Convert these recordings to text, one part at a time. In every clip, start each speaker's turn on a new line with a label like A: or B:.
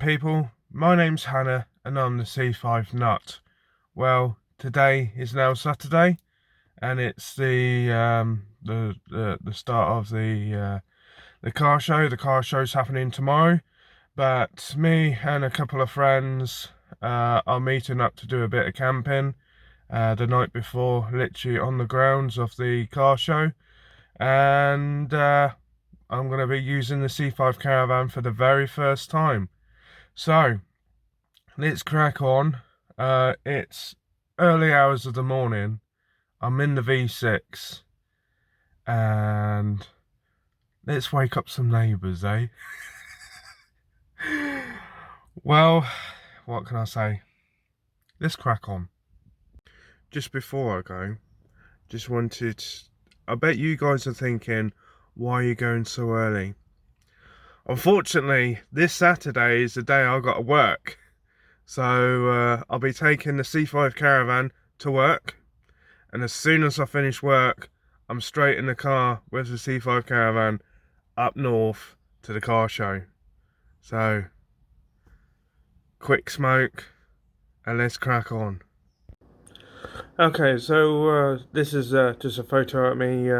A: people, my name's Hannah and I'm the C5 nut. Well, today is now Saturday and it's the start of the car show. The car show's happening tomorrow, but me and a couple of friends are meeting up to do a bit of camping the night before, literally on the grounds of the car show, and I'm going to be using the C5 Caravan for the very first time. So let's crack on. It's early hours of the morning. I'm in the V6 and let's wake up some neighbours, eh? Well, what can I say? Let's crack on. Just before I go, just wanted, I bet you guys are thinking, why are you going so early? Unfortunately, this Saturday is the day I got to work. So I'll be taking the C5 Caravan to work. And as soon as I finish work, I'm straight in the car with the C5 Caravan up north to the car show. So, quick smoke and let's crack on. Okay, so this is just a photo of me,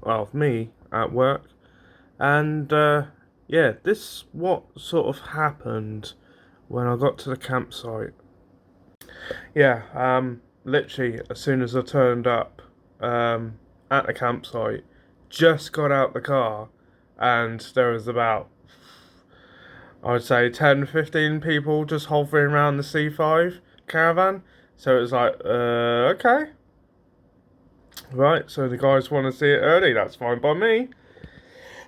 A: of me at work. And yeah, this is what sort of happened when I got to the campsite. Yeah, literally as soon as I turned up at the campsite, just got out the car and there was about, I would say 10-15 people just hovering around the C5 Caravan. So it was like, okay. Right, so the guys want to see it early, that's fine by me.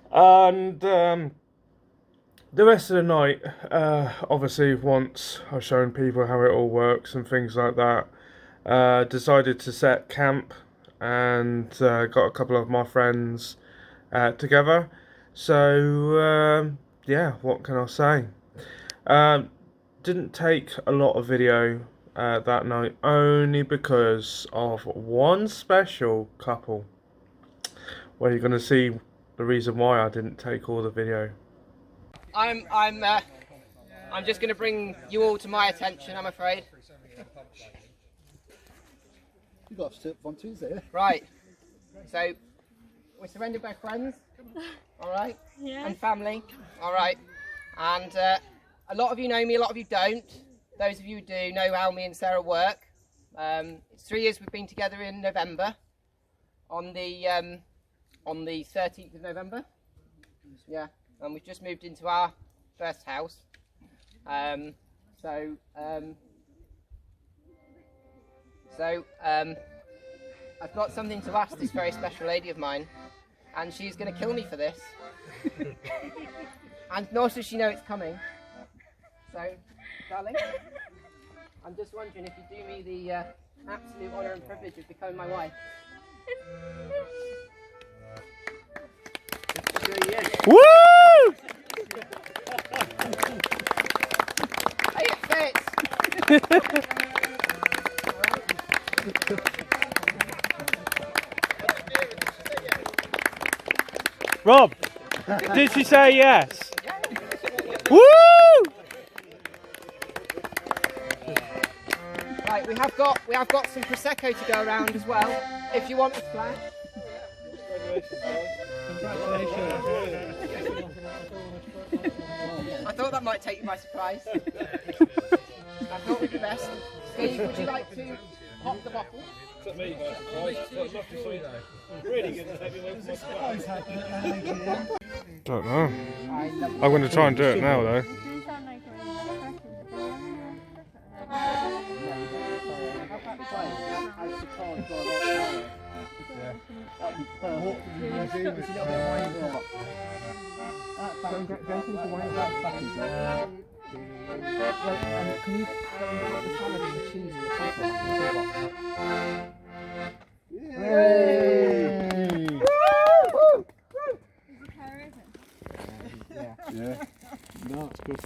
A: And the rest of the night, obviously once I've shown people how it all works and things like that, decided to set camp and got a couple of my friends together. So yeah, what can I say? Didn't take a lot of video that night, only because of one special couple. Well, you're going to see the reason why I didn't take all the video.
B: I'm just going to bring you all to my attention, I'm afraid.
C: You got to on Tuesday.
B: Right. So we're surrounded by friends, all right,
D: yeah,
B: and family, all right, and a lot of you know me, a lot of you don't. Those of you who do know how me and Sarah work. It's 3 years we've been together in November, on the 13th of November. Yeah, and we've just moved into our first house. So I've got something to ask this very special lady of mine, and she's going to kill me for this. And nor does she know it's coming. So, darling, I'm just wondering if you do me the absolute honour and privilege of becoming my wife.
A: Woo!
B: Hey, it fits!
A: Rob, did she say yes? Woo!
B: Right, we have got some prosecco to go around as well. If you want a splash. I thought that might take you by surprise. I thought it would be best. Steve, would you like to pop the bottle?
A: Don't know. I'm going to try and do it now though.
B: Can you put the salad and the cheese in the sauce?
C: Yeah. No, it's good.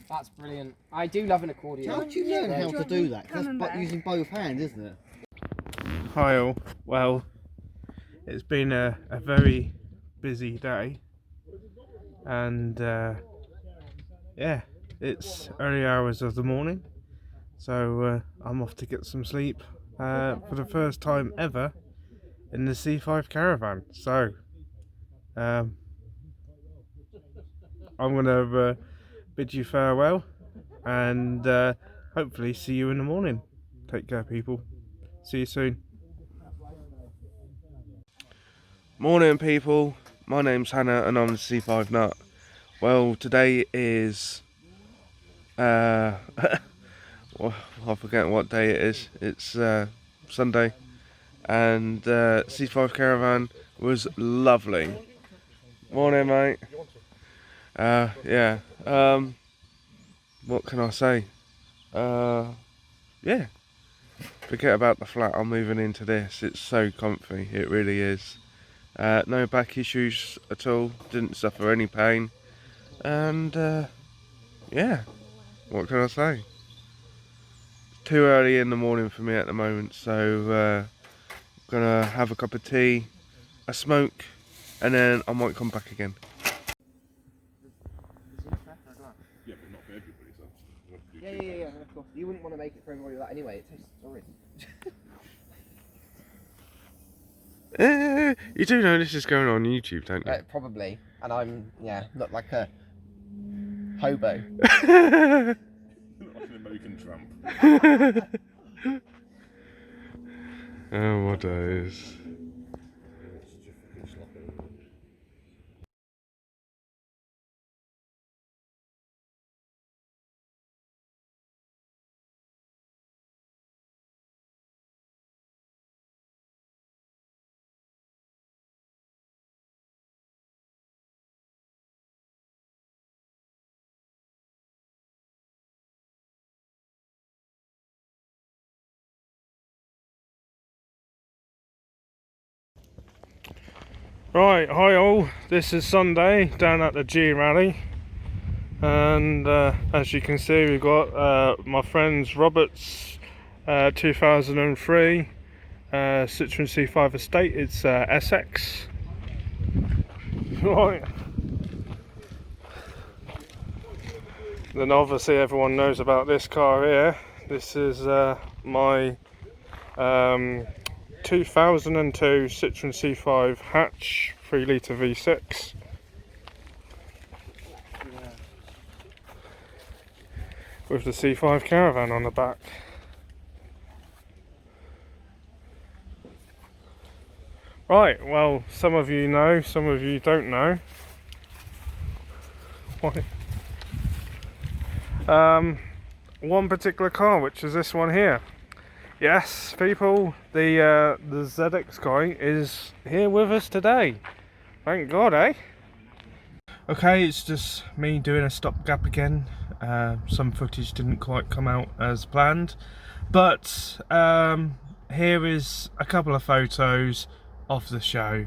B: That's brilliant. I do love an accordion.
C: How do you learn how to do that? That's using both hands, isn't it?
A: Hi all. Well, it's been a very busy day and yeah, It's early hours of the morning, so I'm off to get some sleep for the first time ever in the C5 Caravan. So I'm going to bid you farewell and hopefully see you in the morning. Take care, people. See you soon. Morning, people. My name's Hannah and I'm the C5 Nut. Well, today is well, I forget what day it is. It's Sunday, and C5 Caravan was lovely. Morning, mate. Yeah. What can I say? Yeah. Forget about the flat. I'm moving into this. It's so comfy. It really is. No back issues at all. Didn't suffer any pain. And yeah. What can I say? Too early in the morning for me at the moment, so gonna have a cup of tea, a smoke, and then I might come back again.
D: Yeah, but not for everybody, so.
B: Yeah, of course. You wouldn't want to make it for everybody like that anyway, it tastes horrid.
A: You do know this is going on YouTube, don't you?
B: Probably. And I'm, look like a hobo.
D: Look like an American tramp.
A: Oh, my days. Right, hi all, this is Sunday down at the G Rally, and as you can see we've got my friend's Robert's 2003 Citroen C5 Estate. It's SX. Right, then obviously everyone knows about this car here. This is my 2002 Citroen C5 hatch 3 litre V6. With the C5 Caravan on the back. Right, well, some of you know, some of you don't know. One particular car, which is this one here. Yes, people, the ZX guy is here with us today. Thank God, eh? Okay, it's just me doing a stopgap again. Some footage didn't quite come out as planned, but here is a couple of photos of the show.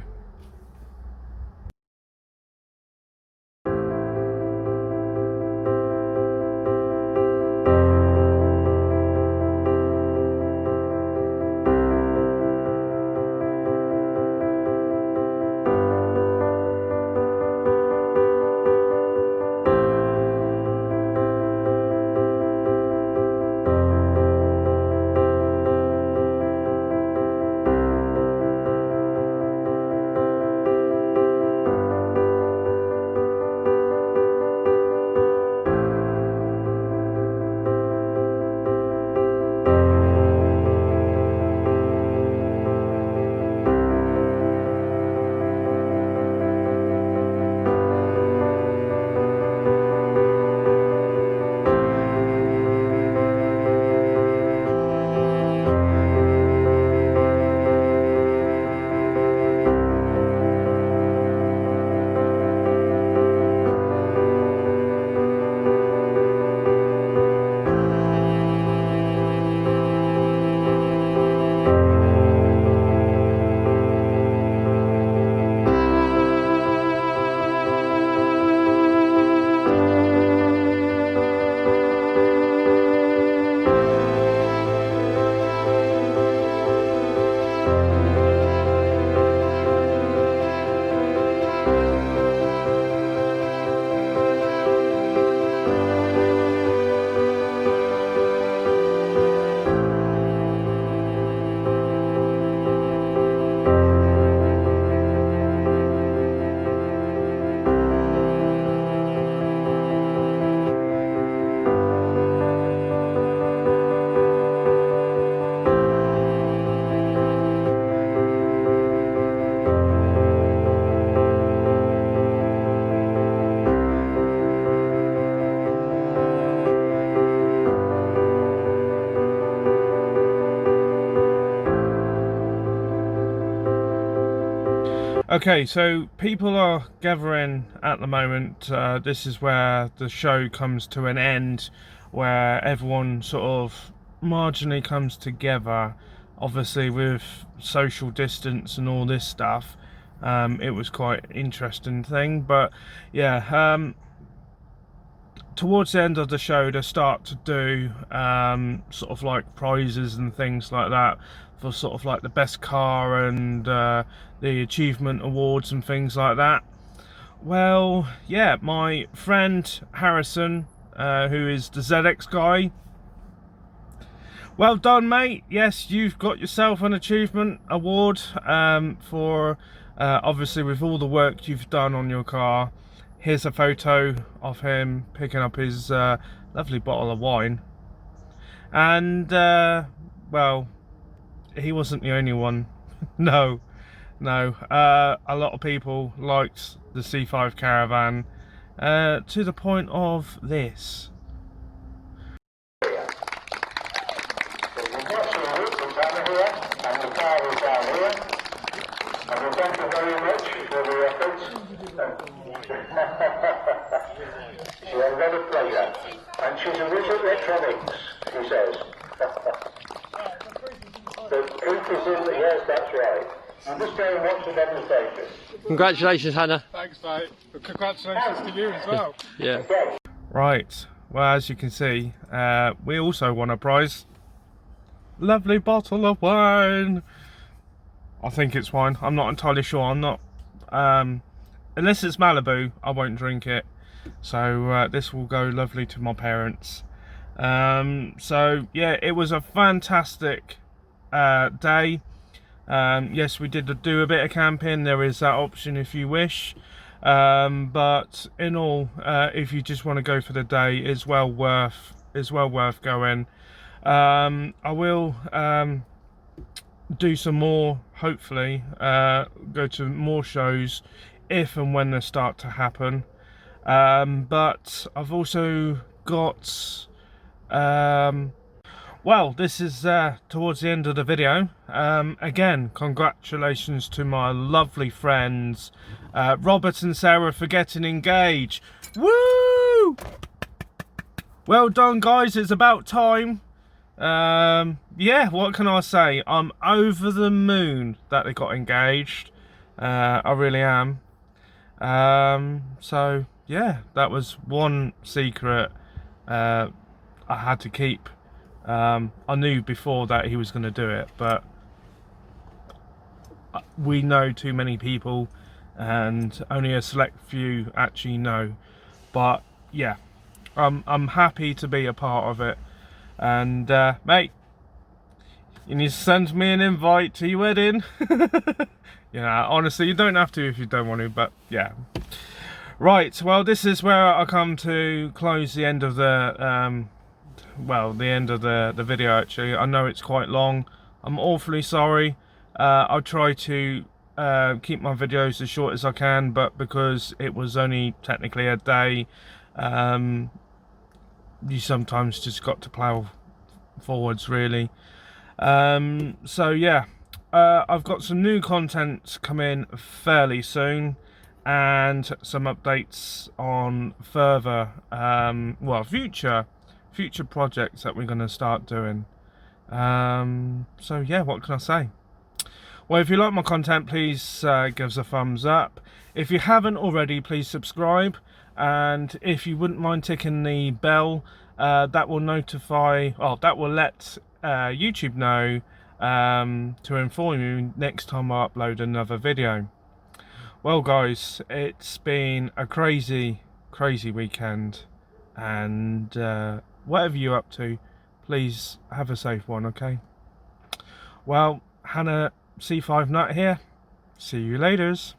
A: Okay, so people are gathering at the moment. This is where the show comes to an end, where everyone sort of marginally comes together. Obviously, with social distance and all this stuff, it was quite an interesting thing. But yeah, towards the end of the show, they start to do sort of like prizes and things like that for sort of like the best car and the achievement awards and things like that. Well, yeah, my friend Harrison, who is the ZX guy, well done, mate. Yes, you've got yourself an achievement award for obviously with all the work you've done on your car. Here's a photo of him picking up his lovely bottle of wine. And well, he wasn't the only one. No, a lot of people liked the C5 Caravan to the point of this.
E: Thank you very much for the efforts. She had a lot of pleasure. And she's a whiz at electronics, she says. The proof is in the, yes, that's right. I'm just going to watch the demonstration.
F: Congratulations, Hannah.
G: Thanks, mate. But congratulations to you as well.
F: Yeah.
A: Right, well, as you can see, we also won a prize. Lovely bottle of wine. I think it's wine. I'm not entirely sure. I'm not. Unless it's Malibu, I won't drink it. So this will go lovely to my parents. So yeah, it was a fantastic day. Yes, we did do a bit of camping. There is that option if you wish. But in all, if you just want to go for the day, it's well worth going. I will do some more, hopefully go to more shows if and when they start to happen. But I've also got well, this is towards the end of the video. Again, congratulations to my lovely friends Robert and Sarah for getting engaged. Woo! Well done, guys. It's about time. Yeah, what can I say? I'm over the moon that they got engaged. I really am. So yeah, that was one secret I had to keep. I knew before that he was going to do it, but we know too many people and only a select few actually know. But yeah, I'm happy to be a part of it. And mate, you need to send me an invite to your wedding. Yeah, honestly, you don't have to if you don't want to, but yeah. Right, well, this is where I come to close the end of the well, the end of the video. Actually, I know it's quite long. I'm awfully sorry. I'll try to keep my videos as short as I can, but because it was only technically a day, you sometimes just got to plough forwards, really. So yeah, I've got some new content coming fairly soon, and some updates on further well, future projects that we're going to start doing. So yeah, what can I say? Well, if you like my content, please give us a thumbs up. If you haven't already, please subscribe, and if you wouldn't mind ticking the bell, that will notify, oh, that will let YouTube know to inform you next time I upload another video. Well guys, it's been a crazy weekend, and whatever you're up to, please have a safe one, okay? Well, Hannah C5 Nut here. See you laters.